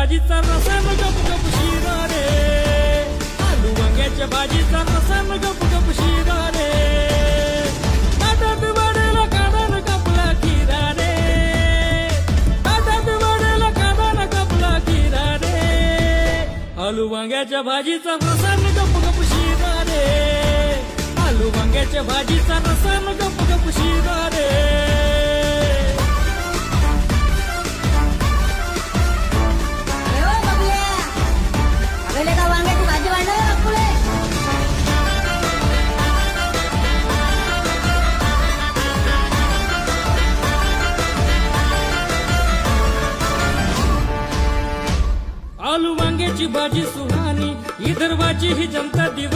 भाजीचा रसा न गप गप शिरा रे, आलू वांग्याच्या भाजीचा रसा न गप गप शिरा रे, ताटात वाढेला काढा न कापला खिरा रे, ताटात वाढेला काढा न कापला खिरा रे, आलू वांग्याच्या भाजीचा रसा न गप गप शिरा रे, आलू वांग्याच्या भाजीचा रसा न गप गप शिरा रे. आलू वांग्याची भाजी सुहानी, विदर्भाची ही जनता दिवाळी.